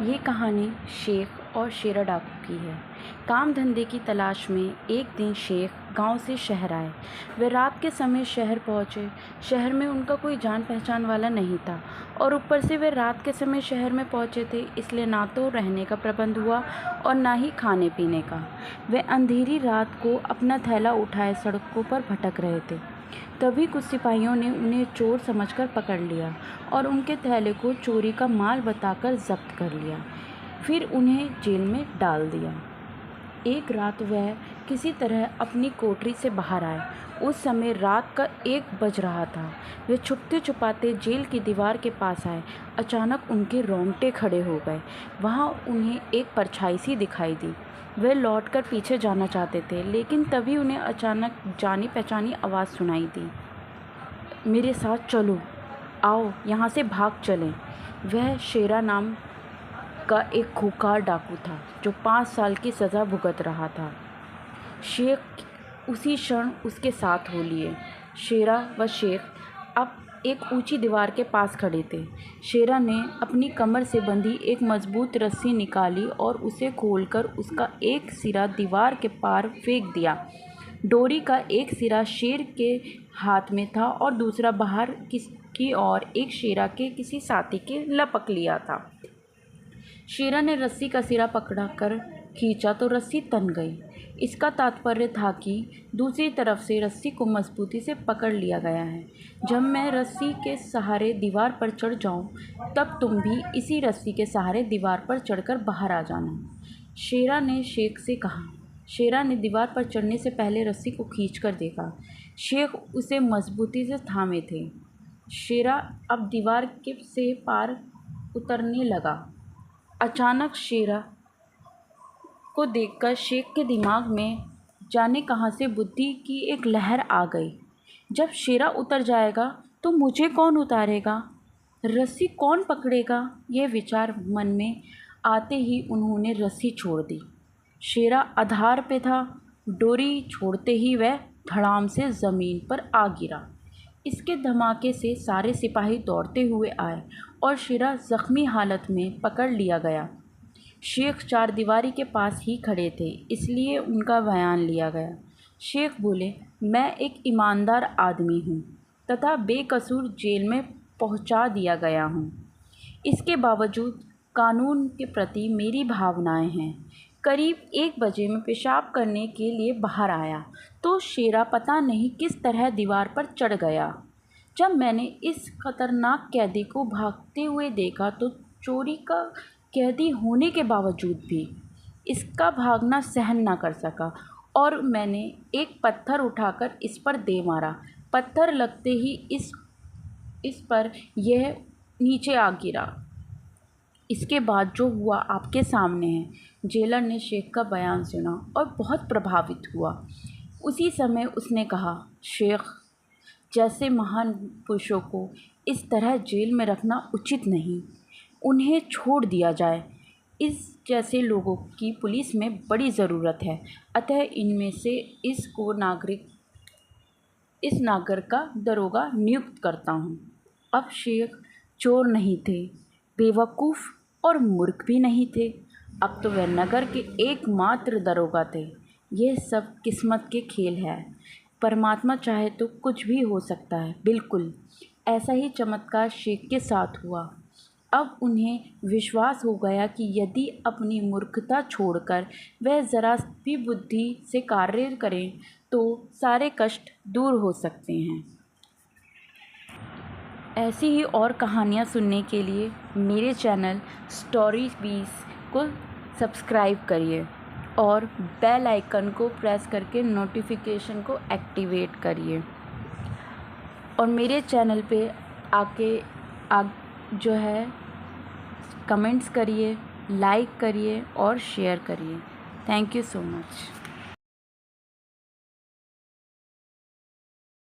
ये कहानी शेख और शेरा डाकू की है। काम धंधे की तलाश में एक दिन शेख गांव से शहर आए। वे रात के समय शहर पहुंचे। शहर में उनका कोई जान पहचान वाला नहीं था और ऊपर से वे रात के समय शहर में पहुंचे थे, इसलिए ना तो रहने का प्रबंध हुआ और ना ही खाने पीने का। वे अंधेरी रात को अपना थैला उठाए सड़कों पर भटक रहे थे। तभी कुछ सिपाहियों ने उन्हें चोर समझकर पकड़ लिया और उनके थैले को चोरी का माल बताकर जब्त कर लिया। फिर उन्हें जेल में डाल दिया। एक रात वह किसी तरह अपनी कोठरी से बाहर आए। उस समय रात का 1 बज रहा था। वे छुपते छुपाते जेल की दीवार के पास आए। अचानक उनके रोंगटे खड़े हो गए। वहाँ उन्हें एक परछाई सी दिखाई दी। वे लौटकर पीछे जाना चाहते थे, लेकिन तभी उन्हें अचानक जानी पहचानी आवाज़ सुनाई दी। मेरे साथ चलो, आओ यहाँ से भाग चलें। वह शेरा नाम का एक खूंखार डाकू था जो 5 साल की सज़ा भुगत रहा था। शेख उसी क्षण उसके साथ हो लिए। शेरा व शेख अब एक ऊंची दीवार के पास खड़े थे। शेरा ने अपनी कमर से बंधी एक मजबूत रस्सी निकाली और उसे खोलकर उसका एक सिरा दीवार के पार फेंक दिया। डोरी का एक सिरा शेर के हाथ में था और दूसरा बाहर की ओर एक शेरा के किसी साथी के लपक लिया था। शेरा ने रस्सी का सिरा पकड़कर खींचा तो रस्सी तन गई। इसका तात्पर्य था कि दूसरी तरफ से रस्सी को मजबूती से पकड़ लिया गया है। जब मैं रस्सी के सहारे दीवार पर चढ़ जाऊं, तब तुम भी इसी रस्सी के सहारे दीवार पर चढ़कर बाहर आ जाना, शेरा ने शेख से कहा। शेरा ने दीवार पर चढ़ने से पहले रस्सी को खींचकर देखा। शेख उसे मजबूती से थामे थे। शेरा अब दीवार के से पार उतरने लगा। अचानक शेरा को देखकर शेख के दिमाग में जाने कहाँ से बुद्धि की एक लहर आ गई। जब शेरा उतर जाएगा तो मुझे कौन उतारेगा, रस्सी कौन पकड़ेगा? यह विचार मन में आते ही उन्होंने रस्सी छोड़ दी। शेरा आधार पे था। डोरी छोड़ते ही वह धड़ाम से ज़मीन पर आ गिरा। इसके धमाके से सारे सिपाही दौड़ते हुए आए और शेरा ज़ख्मी हालत में पकड़ लिया गया। शेख चारदीवारी के पास ही खड़े थे, इसलिए उनका बयान लिया गया। शेख बोले, मैं एक ईमानदार आदमी हूँ तथा बेकसूर जेल में पहुँचा दिया गया हूँ। इसके बावजूद कानून के प्रति मेरी भावनाएं हैं। करीब 1 बजे में पेशाब करने के लिए बाहर आया तो शेरा पता नहीं किस तरह दीवार पर चढ़ गया। जब मैंने इस खतरनाक कैदी को भागते हुए देखा तो चोरी का कैदी होने के बावजूद भी इसका भागना सहन ना कर सका और मैंने एक पत्थर उठाकर इस पर दे मारा। पत्थर लगते ही इस पर यह नीचे आ गिरा। इसके बाद जो हुआ आपके सामने है। जेलर ने शेख का बयान सुना और बहुत प्रभावित हुआ। उसी समय उसने कहा, शेख जैसे महान पुरुषों को इस तरह जेल में रखना उचित नहीं, उन्हें छोड़ दिया जाए। इस जैसे लोगों की पुलिस में बड़ी ज़रूरत है, अतः इनमें से इस नागर का दरोगा नियुक्त करता हूँ। अब शेख चोर नहीं थे, बेवकूफ़ और मूर्ख भी नहीं थे। अब तो वह नगर के एकमात्र दरोगा थे। यह सब किस्मत के खेल है। परमात्मा चाहे तो कुछ भी हो सकता है। बिल्कुल ऐसा ही चमत्कार शेख के साथ हुआ। अब उन्हें विश्वास हो गया कि यदि अपनी मूर्खता छोड़कर वह ज़रा भी बुद्धि से कार्य करें तो सारे कष्ट दूर हो सकते हैं। ऐसी ही और कहानियाँ सुनने के लिए मेरे चैनल स्टोरी 20 को सब्सक्राइब करिए और बेल आइकन को प्रेस करके नोटिफिकेशन को एक्टिवेट करिए और मेरे चैनल पे आके जो है कमेंट्स करिए, लाइक करिए और शेयर करिए। Thank you so much.